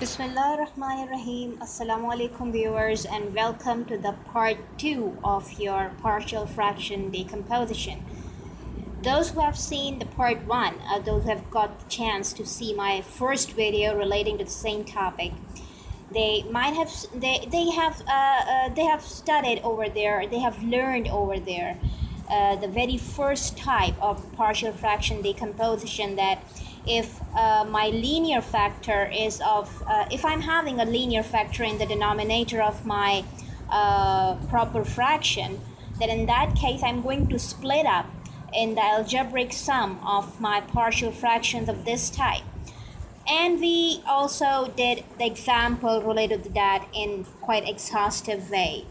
Bismillahirrahmanirrahim. Assalamu alaikum viewers, and welcome to the part 2 of your partial fraction decomposition. Those who have seen the part 1, those who have got the chance to see my first video relating to the same topic, they might have they have studied over there, they have learned over there the very first type of partial fraction decomposition, that if my linear factor is of if I'm having a linear factor in the denominator of my proper fraction, then in that case I'm going to split up in the algebraic sum of my partial fractions of this type. And we also did the example related to that in quite exhaustive way.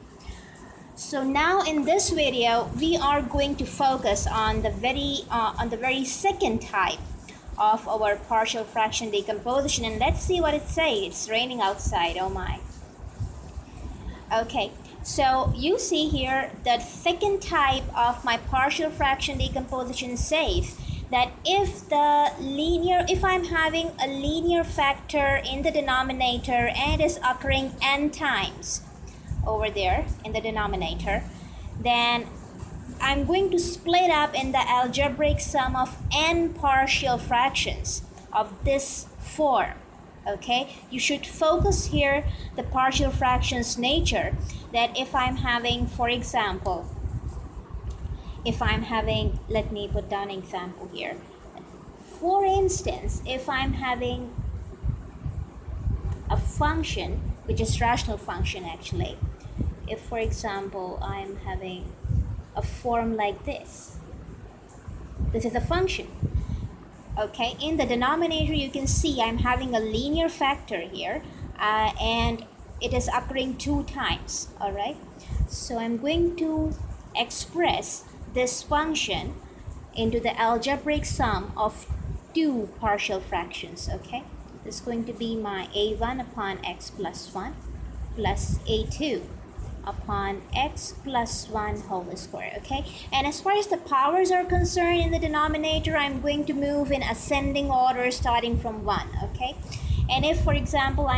So now in this video we are going to focus on the very second type of our partial fraction decomposition, and let's see what it says. It's raining outside, oh my. Okay, so you see here that second type of my partial fraction decomposition says that if I'm having a linear factor in the denominator and is occurring n times over there in the denominator, then I'm going to split up in the algebraic sum of n partial fractions of this form. Okay, you should focus here the partial fractions nature, that if I'm having, for example, if I'm having, let me put down an example here. For instance, if I'm having a function which is rational function actually, if for example I'm having a form like this is a function. Okay, in the denominator you can see I'm having a linear factor here, and it is occurring 2 times. All right, so I'm going to express this function into the algebraic sum of 2 partial fractions. Okay, this is going to be my a1 upon x plus 1 plus a2 upon x plus 1 whole square. Okay, and as far as the powers are concerned in the denominator, I'm going to move in ascending order starting from 1. Okay, and if for example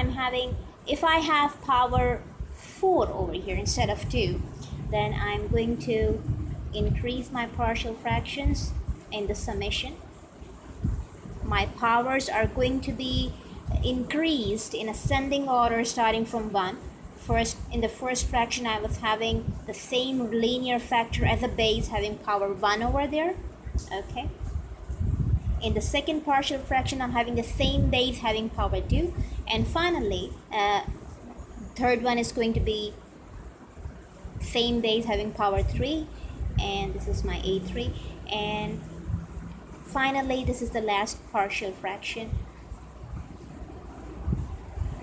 if I have power 4 over here instead of 2, then I'm going to increase my partial fractions in the summation. My powers are going to be increased in ascending order starting from 1. First, in the first fraction I was having the same linear factor as a base, having power 1 over there. Okay, in the second partial fraction I'm having the same base having power 2, and finally third one is going to be same base having power 3, and this is my a3, and finally this is the last partial fraction.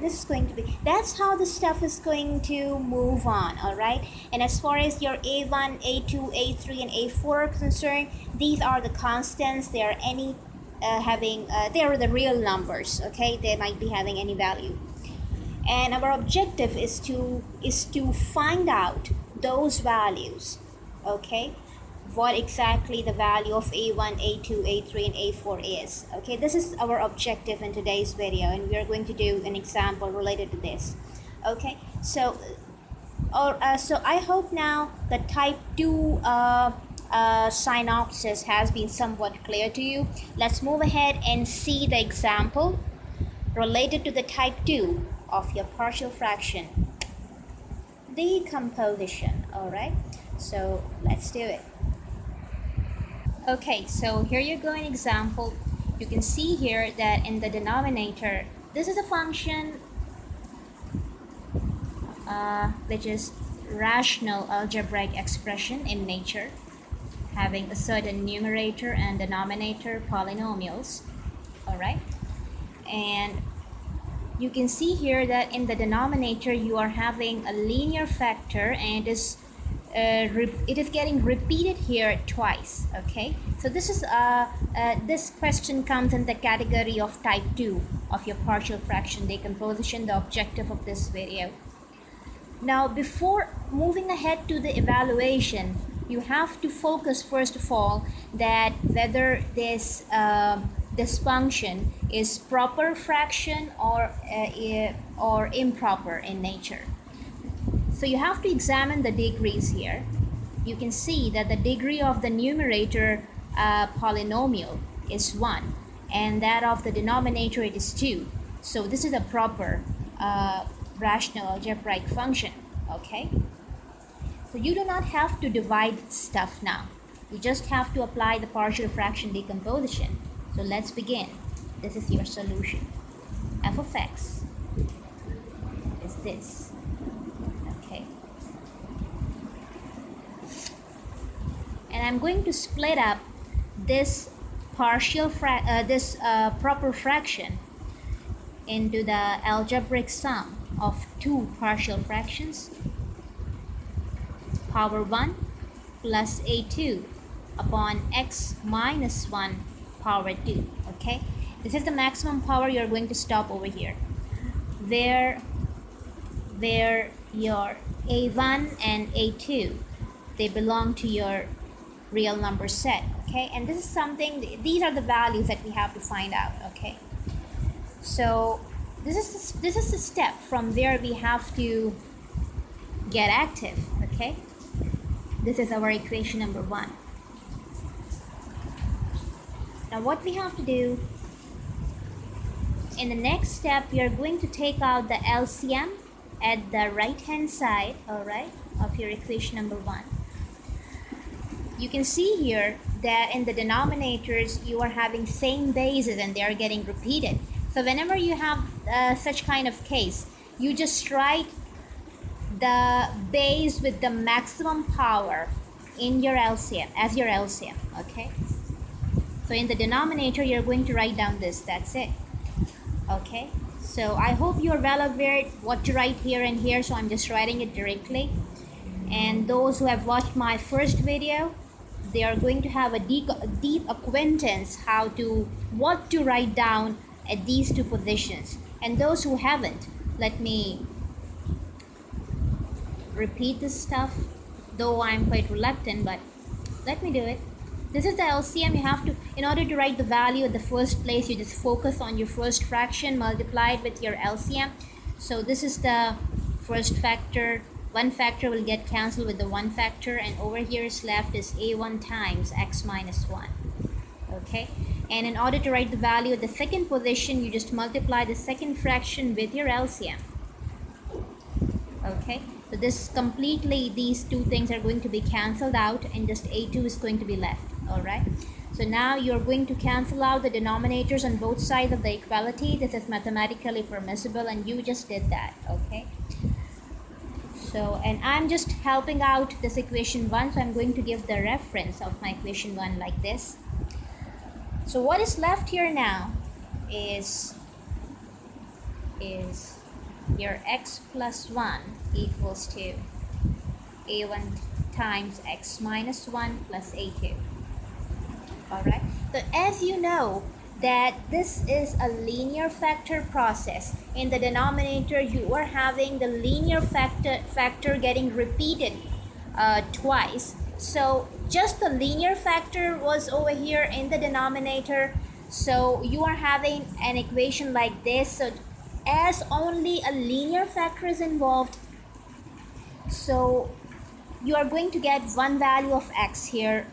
This is going to be, that's how the stuff is going to move on. All right, and as far as your a1, a2, a3 and a4 are concerned, these are the constants. They are any they are the real numbers. Okay, they might be having any value, and our objective is to find out those values. Okay, what exactly the value of a1, a2, a3 and a4 is. Okay, this is our objective in today's video, and we are going to do an example related to this. Okay, so so I hope now the type 2 synopsis has been somewhat clear to you. Let's move ahead and see the example related to the type 2 of your partial fraction decomposition. All right, so let's do it. Okay, so here you go, an example. You can see here that in the denominator, this is a function which is rational algebraic expression in nature, having a certain numerator and denominator polynomials. All right, and you can see here that in the denominator you are having a linear factor, and it is getting repeated here twice. Okay, so this is this question comes in the category of type 2 of your partial fraction decomposition, the objective of this video. Now, before moving ahead to the evaluation, you have to focus first of all that whether this function is proper fraction or improper in nature. So you have to examine the degrees here. You can see that the degree of the numerator polynomial is 1, and that of the denominator it is 2. So this is a proper rational algebraic function, okay? So you do not have to divide stuff now. You just have to apply the partial fraction decomposition. So let's begin. This is your solution. F of x is this, okay? And I'm going to split up this proper fraction into the algebraic sum of two partial fractions, power 1 plus a2 upon x minus 1 power 2. Okay, this is the maximum power. You're going to stop over here where your a1 and a2, they belong to your real number set. Okay, and this is something, these are the values that we have to find out. Okay, so this is the step from where we have to get active. Okay, this is our equation number 1. Now what we have to do in the next step, we are going to take out the LCM at the right hand side, alright, of your equation number 1. You can see here that in the denominators you are having same bases and they are getting repeated. So whenever you have such kind of case, you just write the base with the maximum power in your LCM as your LCM. Okay, so in the denominator you're going to write down this, that's it. Okay, so I hope you're well aware what to write here and here, so I'm just writing it directly. And those who have watched my first video, they are going to have a deep acquaintance what to write down at these two positions. And those who haven't, let me repeat this stuff, though I'm quite reluctant, but let me do it. This is the LCM. You have to, in order to write the value at the first place, you just focus on your first fraction multiplied with your LCM. So this is the first factor. One factor will get cancelled with the one factor, and over here is left is a1 times x minus 1. Okay, and in order to write the value at the second position, you just multiply the second fraction with your LCM. Okay, so this completely, these two things are going to be cancelled out and just a2 is going to be left. Alright, so now you're going to cancel out the denominators on both sides of the equality. This is mathematically permissible and you just did that. Okay, so, and I'm just helping out this equation 1, so I'm going to give the reference of my equation 1 like this. So what is left here now is your x plus 1 equals to a1 times x minus 1 plus a2. Alright, so as you know that this is a linear factor process, in the denominator you are having the linear factor getting repeated twice. So just the linear factor was over here in the denominator, so you are having an equation like this. So as only a linear factor is involved, so you are going to get one value of x here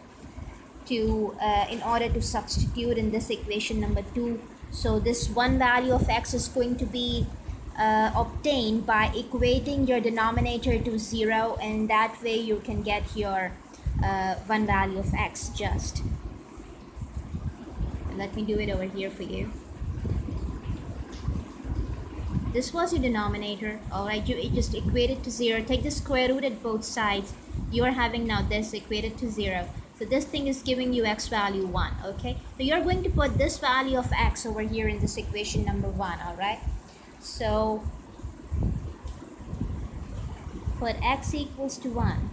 to in order to substitute in this equation number 2. So this one value of x is going to be obtained by equating your denominator to 0, and that way you can get your one value of x just. Let me do it over here for you. This was your denominator. Alright, you just equate it to 0. Take the square root at both sides. You are having now this equated to 0. So this thing is giving you x value 1. Okay, so you're going to put this value of x over here in this equation number 1. Alright, so put x equals to 1,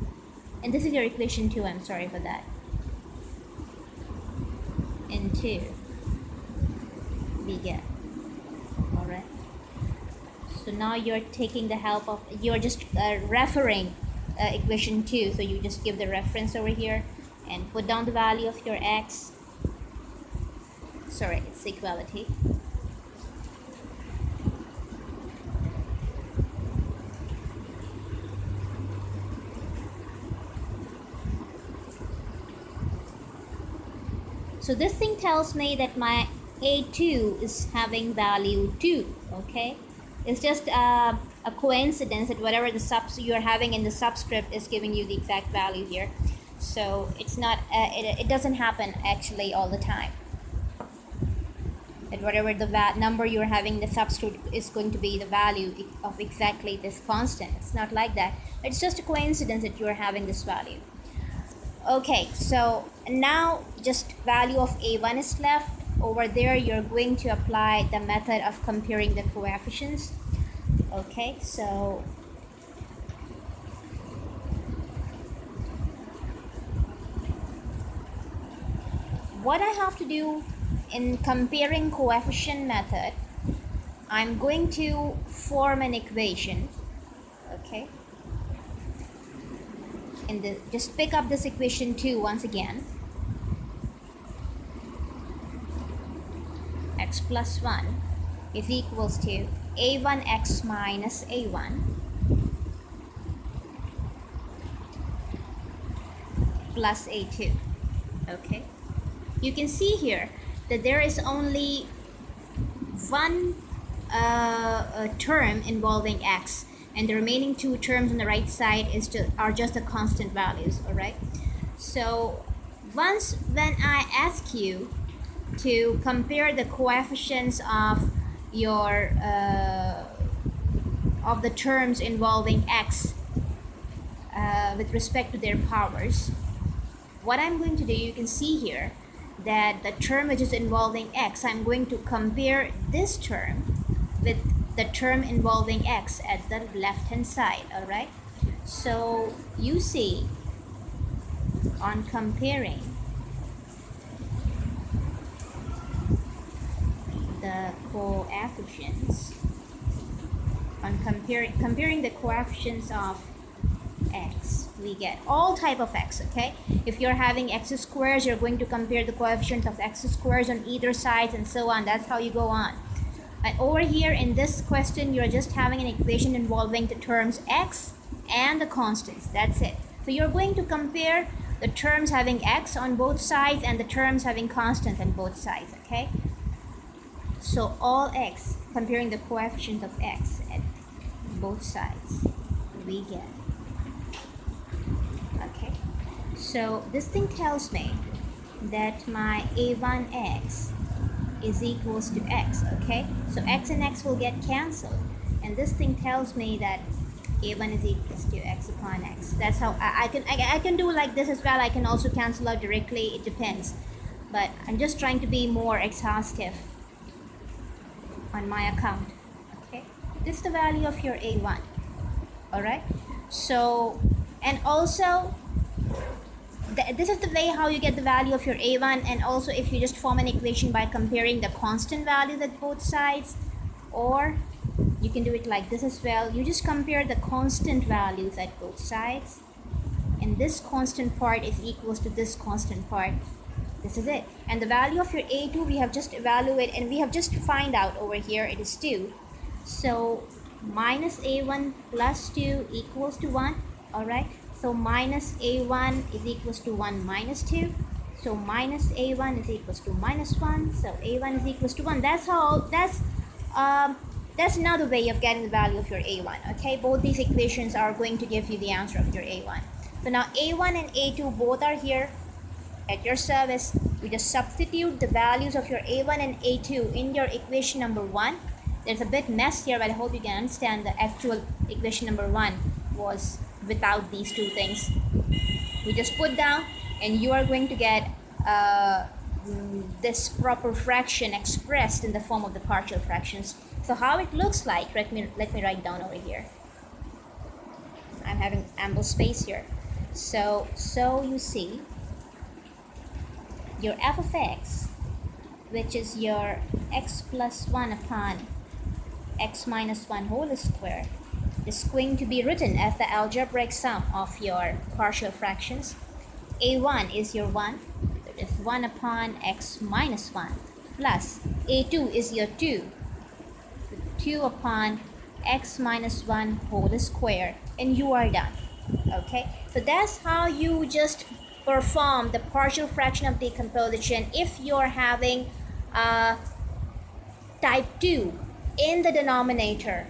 and this is your equation 2. I'm sorry for that. And 2 we get. Alright, so now you're taking the help of, you're just referring equation 2, so you just give the reference over here and put down the value of your x. sorry, it's equality. So this thing tells me that my a2 is having value 2, okay? It's just a coincidence that whatever the you're having in the subscript is giving you the exact value here. So it's not, it doesn't happen actually all the time. That whatever the number you're having in the subscript is going to be the value of exactly this constant. It's not like that. It's just a coincidence that you're having this value. Okay, so now just value of a1 is left. Over there you're going to apply the method of comparing the coefficients. Okay, so what I have to do in comparing coefficient method, I'm going to form an equation. Okay, and just pick up this equation 2 once again. X plus 1 is equals to a1x minus a1 plus a2. Okay, you can see here that there is only one term involving x, and the remaining two terms on the right side are just the constant values. All right, so when I ask you to compare the coefficients of your of the terms involving x with respect to their powers, what I'm going to do, you can see here that the term which is involving x, I'm going to compare this term with the term involving x at the left hand side. All right, so you see, on comparing the coefficients, on comparing the coefficients of x, we get all type of x. Okay, if you're having x squares, you're going to compare the coefficients of x squares on either side, and so on. That's how you go on. And over here in this question, you're just having an equation involving the terms x and the constants. That's it. So you're going to compare the terms having x on both sides and the terms having constants on both sides. Okay, so all x, comparing the coefficient of x at both sides, we get. Okay, so this thing tells me that my a1x is equals to x. Okay, so x and x will get cancelled, and this thing tells me that a1 is equals to x upon x. That's how I can do like this as well. I can also cancel out directly, it depends, but I'm just trying to be more exhaustive on my account. Okay, this is the value of your a1. All right, so, and also this is the way how you get the value of your a1. And also, if you just form an equation by comparing the constant values at both sides, or you can do it like this as well. You just compare the constant values at both sides, and this constant part is equals to this constant part. This is it. And the value of your a2 we have just evaluated, and we have just find out over here it is 2. So minus a1 plus 2 equals to 1. All right, so minus a1 is equals to 1 minus 2. So minus a1 is equals to minus 1. So a1 is equals to 1. That's how, that's another way of getting the value of your a1. Okay, both these equations are going to give you the answer of your a1. So now a1 and a2 both are here at your service. You just substitute the values of your a1 and a2 in your equation number 1. There's a bit mess here, but I hope you can understand the actual equation number 1 was without these two things. We just put down, and you are going to get this proper fraction expressed in the form of the partial fractions. So how it looks like, let me write down over here. I'm having ample space here. So you see your f of x, which is your x plus 1 upon x minus 1 whole square, is going to be written as the algebraic sum of your partial fractions. a1 is your 1, so it is 1 upon x minus 1 plus a2 is your 2. So 2 upon x minus 1 whole square, and you are done. Okay, so that's how you just perform the partial fraction of decomposition if you're having type 2 in the denominator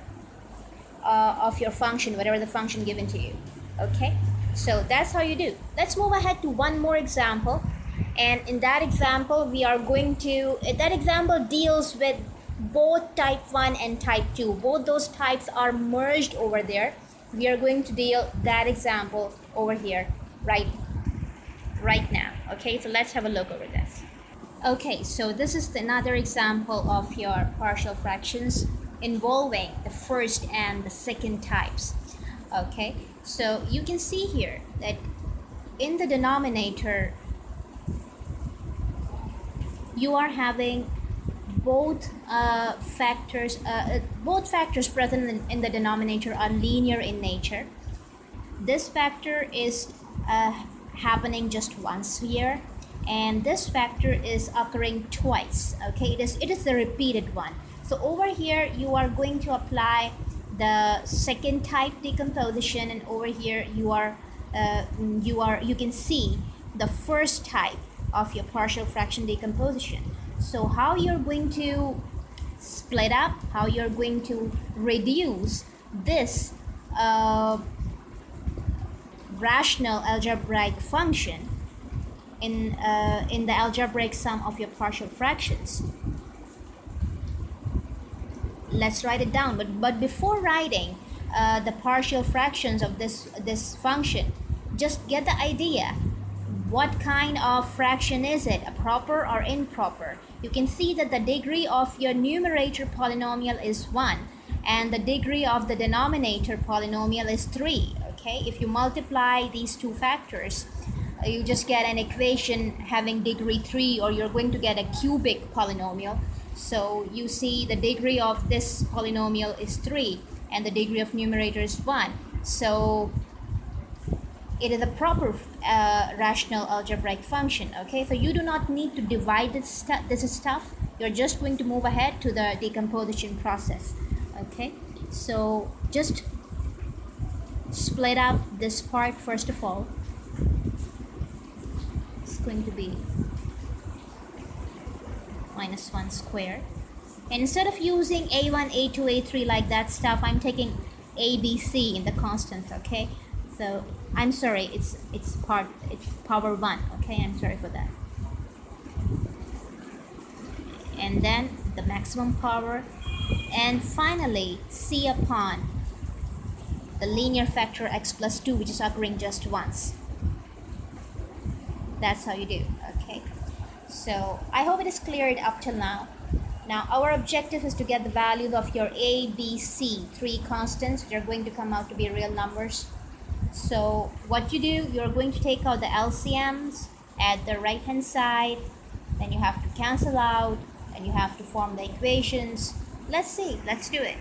of your function, whatever the function given to you. Okay, so that's how you do. Let's move ahead to one more example, and in that example we are going to, that example deals with both type 1 and type 2. Both those types are merged over there. We are going to deal that example over here right now. Okay, so let's have a look over this. Okay, so this is another example of your partial fractions involving the first and the second types. Okay, so you can see here that in the denominator you are having both factors present in the denominator are linear in nature. This factor is happening just once here, and this factor is occurring twice. Okay, it is the repeated one. So over here you are going to apply the second type decomposition, and over here you can see the first type of your partial fraction decomposition. So how you're going to split up, how you're going to reduce this rational algebraic function in the algebraic sum of your partial fractions. Let's write it down, but before writing the partial fractions of this function, just get the idea. What kind of fraction is it, a proper or improper? You can see that the degree of your numerator polynomial is 1 and the degree of the denominator polynomial is 3. Okay, if you multiply these two factors, you just get an equation having degree 3, or you're going to get a cubic polynomial. So you see the degree of this polynomial is 3 and the degree of numerator is 1. So it is a proper rational algebraic function. Okay, so you do not need to divide this stuff. You're just going to move ahead to the decomposition process. Okay, so just split up this part first of all. It's going to be minus 1 squared. And instead of using a1, a2, a3 like that stuff, I'm taking a, b, c in the constants. Okay, so I'm sorry, it's power 1. Okay, I'm sorry for that. And then the maximum power, and finally c upon the linear factor x plus 2, which is occurring just once. That's how you do. Okay, so I hope it is cleared up till now. Now our objective is to get the values of your a, b, c, 3 constants. They're going to come out to be real numbers. So what you do, you're going to take out the LCMs at the right hand side, then you have to cancel out, and you have to form the equations. Let's see, let's do it.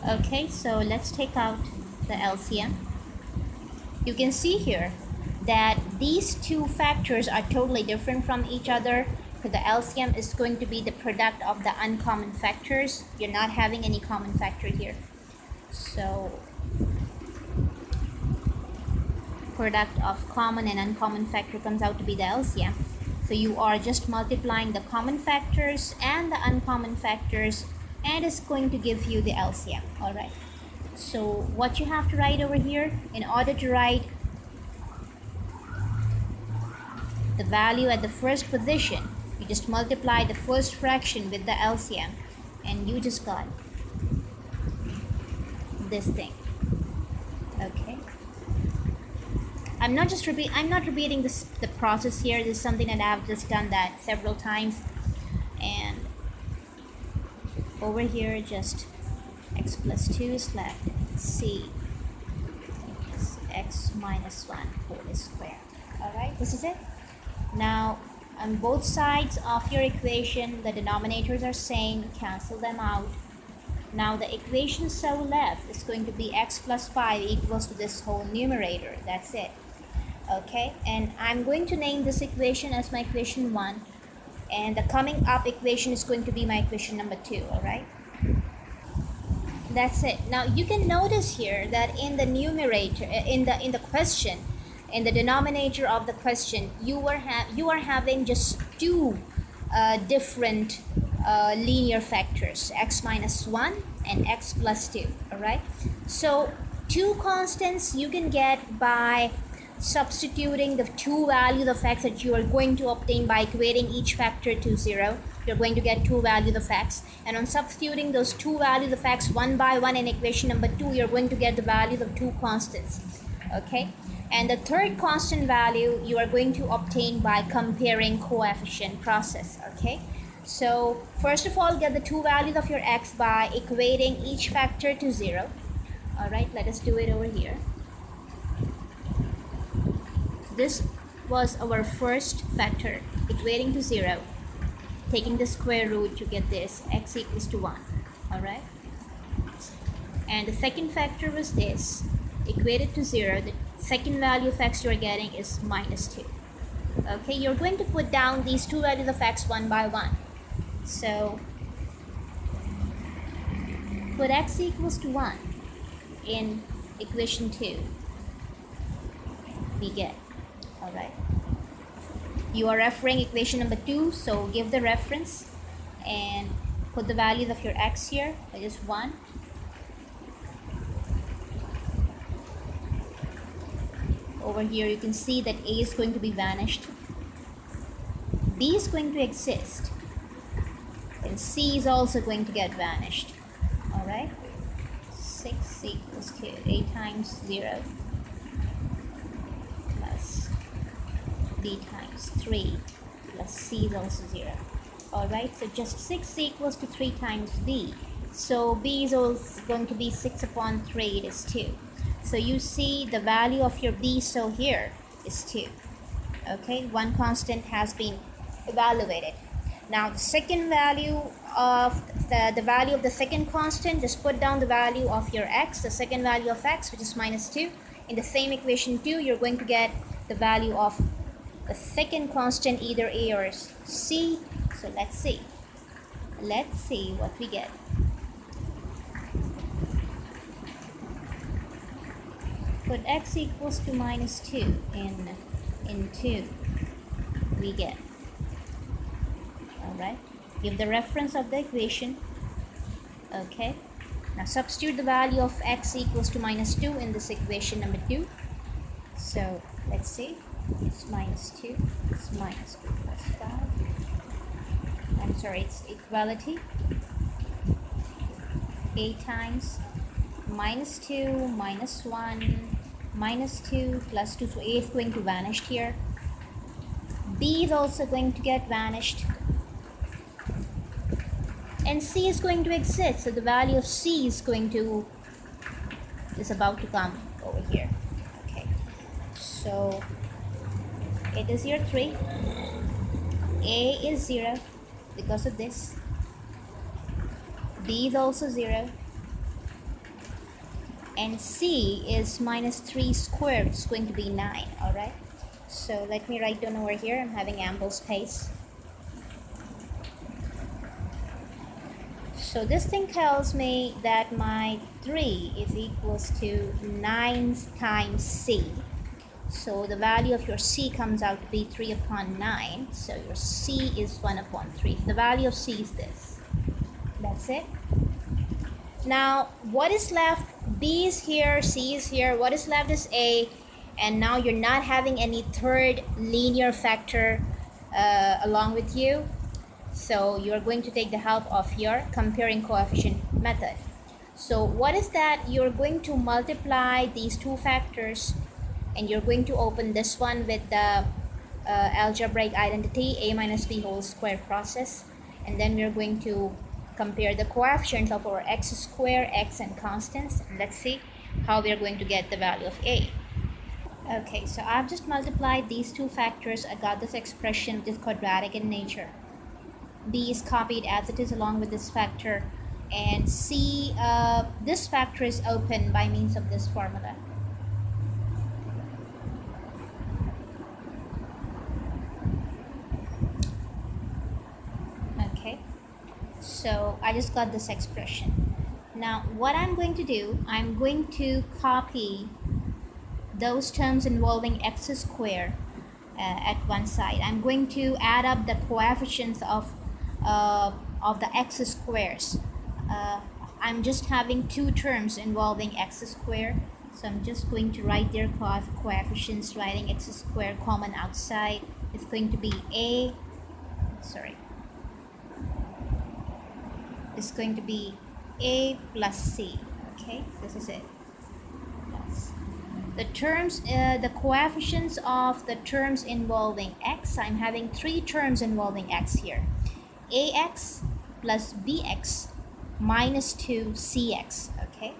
Okay, so let's take out the LCM. You can see here that these two factors are totally different from each other. So the LCM is going to be the product of the uncommon factors. You're not having any common factor here. So product of common and uncommon factor comes out to be the LCM. So you are just multiplying the common factors and the uncommon factors, and it's going to give you the LCM. All right, so what you have to write over here, in order to write the value at the first position, you just multiply the first fraction with the LCM, and you just got this thing. Okay, I'm not repeating the process here. This is something that I've just done that several times. And over here, just x plus 2 is left, c is x minus 1 whole square. Alright, this is it. Now on both sides of your equation, the denominators are same, cancel them out. Now the equation so left is going to be x plus 5 equals to this whole numerator. That's it. Okay, and I'm going to name this equation as my equation 1. and the coming up equation is going to be my equation number 2. All right, that's it. Now you can notice here that in the numerator, in the question, in the denominator of the question, you are having just two different linear factors, x minus 1 and x plus 2. All right, so two constants you can get by substituting the two values of x that you are going to obtain by equating each factor to 0. You're going to get two values of x, and on substituting those two values of x one by one in equation number 2, you're going to get the values of two constants. Okay, and the third constant value you are going to obtain by comparing coefficient process. Okay, so first of all, get the two values of your x by equating each factor to 0. All right, let us do it over here. This was our first factor, equating to 0, taking the square root to get this, x equals to 1. All right, and the second factor was this, equated to 0. The second value of x you are getting is minus 2. Okay, you're going to put down these two values of x one by one. So put x equals to 1 in equation 2, we get. All right, you are referring equation number 2, so give the reference and put the values of your x here, which is 1. Over here you can see that a is going to be vanished, b is going to exist, and c is also going to get vanished. All right, 6 equals to a times 0 plus b times 3 plus c is also 0. All right, so just 6 equals to 3 times b, so b is also going to be 6 upon 3, it is 2. So you see the value of your b, so here is 2. Okay, one constant has been evaluated. Now the second value of the value of the second constant, just put down the value of your x, the second value of x, which is minus 2. In the same equation 2, you're going to get the value of the second constant, either a or c. So let's see what we get. Put x equals to minus 2 in 2, we get. All right, give the reference of the equation. Okay, now substitute the value of x equals to minus 2 in this equation number 2. So let's see, it's minus 2, it's minus 2 plus 5. I'm sorry, it's equality. A times minus 2 minus 1 minus 2 plus 2, so a is going to vanish here. B is also going to get vanished, and c is going to exist, so the value of c is about to come over here. Okay, so it is here 3, a is 0 because of this, b is also 0, and c is minus 3 squared, it's going to be 9. All right, so let me write down over here, I'm having ample space. So this thing tells me that my 3 is equals to 9 times c. So the value of your c comes out to be 3 upon 9. So your c is 1 upon 3. The value of c is this. That's it. Now what is left? B is here, C is here. What is left is A. And now you're not having any third linear factor along with you. So you're going to take the help of your comparing coefficient method. So what is that? You're going to multiply these two factors, and you're going to open this one with the algebraic identity a minus b whole square process, and then we're going to compare the coefficients of our x square, x, and constants, and let's see how we are going to get the value of a. Okay, so I've just multiplied these two factors. I got this expression which is quadratic in nature. B is copied as it is along with this factor, and C, this factor is open by means of this formula. So I just got this expression. Now what I'm going to do, I'm going to copy those terms involving x squared at one side. I'm going to add up the coefficients of the x squares. I'm just having two terms involving x squared, so I'm just going to write their coefficients, writing x squared common outside. It's going to be it's going to be a plus c. Okay, this is it. Plus the terms, the coefficients of the terms involving x. I'm having three terms involving x here: ax plus bx minus 2cx. Okay,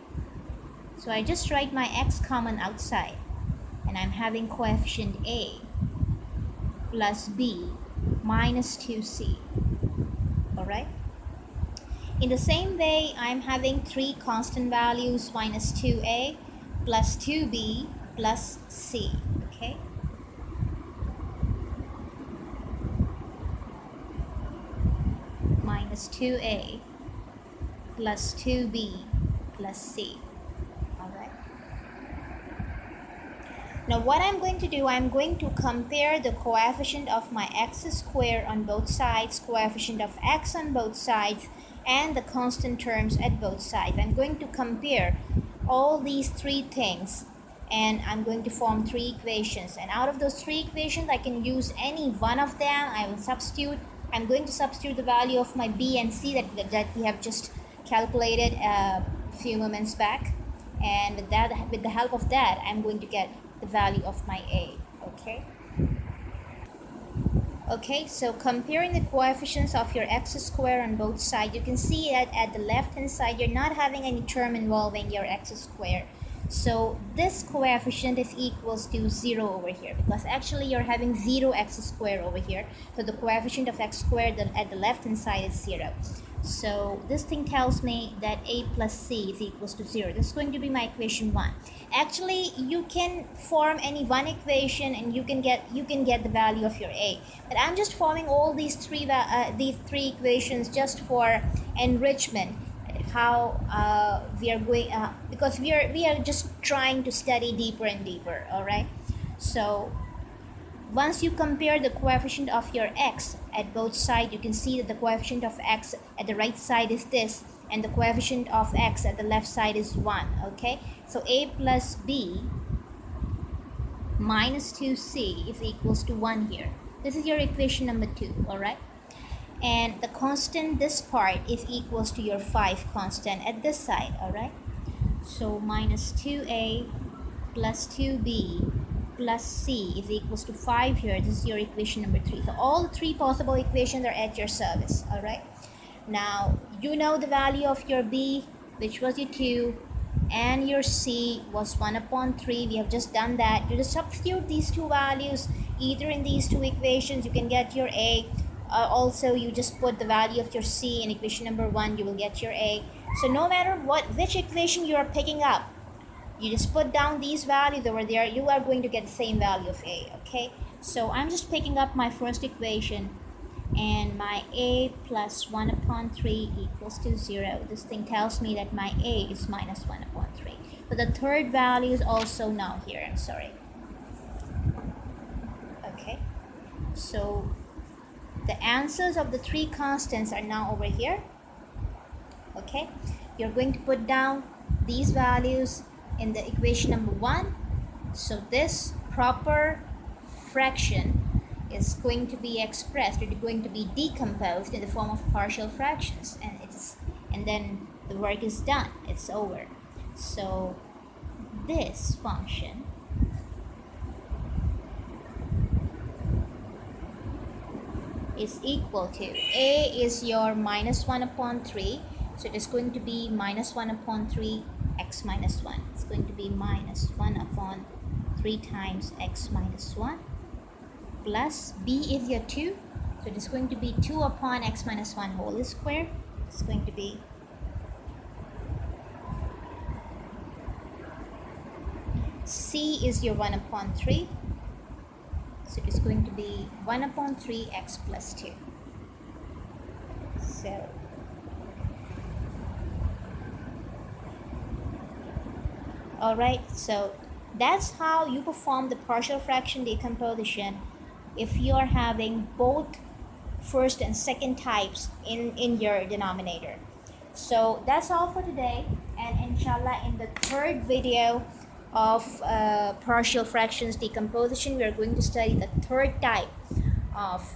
so I just write my x common outside, and I'm having coefficient a plus b minus 2c. Alright, in the same way, I'm having three constant values: minus 2a plus 2b plus c. Okay, minus 2a plus 2b plus c. Alright, now what I'm going to do, I'm going to compare the coefficient of my x squared on both sides, coefficient of x on both sides, and the constant terms at both sides. I'm going to compare all these three things, and I'm going to form three equations, and out of those three equations I can use any one of them. I will substitute. I'm going to substitute the value of my b and c that we have just calculated a few moments back, and with the help of that, I'm going to get the value of my a. Okay, so comparing the coefficients of your x squared on both sides, you can see that at the left hand side you're not having any term involving your x squared. So this coefficient is equals to 0 over here, because actually you're having 0 x squared over here. So the coefficient of x squared at the left hand side is 0. So this thing tells me that a plus c is equals to 0. This is going to be my equation 1. Actually, you can form any one equation and you can get the value of your a. But I'm just forming all these three equations just for enrichment. How we are going, because we are just trying to study deeper and deeper. All right. So once you compare the coefficient of your x at both sides, you can see that the coefficient of x at the right side is this, and the coefficient of x at the left side is 1. Okay, so a plus b minus 2c is equals to 1 here. This is your equation number 2. All right, and the constant, this part, is equals to your 5 constant at this side. All right, so minus 2a plus 2b plus c is equals to 5 here. This is your equation number 3. So all the three possible equations are at your service. All right, now you know the value of your b, which was your 2, and your c was 1 upon 3. We have just done that. You just substitute these two values either in these two equations, you can get your a. Also, you just put the value of your c in equation number 1, you will get your a. So no matter which equation you are picking up, you just put down these values over there, you are going to get the same value of a. Okay, so I'm just picking up my first equation, and my a plus 1 upon 3 equals to 0. This thing tells me that my a is minus 1 upon 3. But the third value is also now here. I'm sorry. Okay, so the answers of the three constants are now over here. Okay, you're going to put down these values in the equation number 1. So this proper fraction is going to be expressed, or going to be decomposed in the form of partial fractions, and then the work is done, it's over. So this function is equal to, a is your minus 1 upon 3, so it is going to be minus 1 upon 3 x minus 1. It's going to be minus 1 upon 3 times x minus 1, plus b is your 2, so it is going to be 2 upon x minus 1 whole square. It's going to be c is your 1 upon 3, so it is going to be 1 upon 3 x plus 2. So Alright, so that's how you perform the partial fraction decomposition if you are having both first and second types in your denominator. So that's all for today, and inshallah in the third video of partial fractions decomposition we are going to study the third type of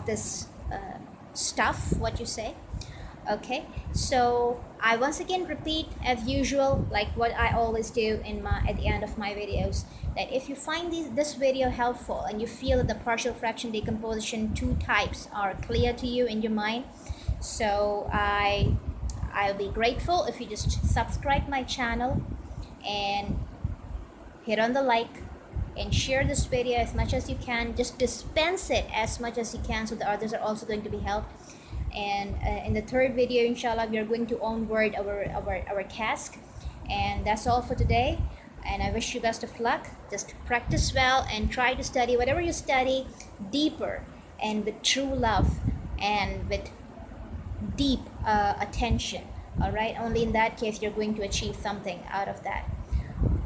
this stuff, what you say. Okay, so I once again repeat as usual, like what I always do at the end of my videos, that if you find this video helpful and you feel that the partial fraction decomposition two types are clear to you in your mind, so I'll be grateful if you just subscribe my channel and hit on the like and share this video as much as you can. Just dispense it as much as you can so the others are also going to be helped. And in the third video, inshallah, we are going to onward our task. And that's all for today, and I wish you best of luck. Just practice well and try to study whatever you study deeper and with true love and with deep attention. All right, only in that case you're going to achieve something out of that.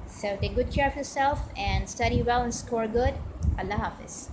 So take good care of yourself and study well and score good. Allah Hafiz.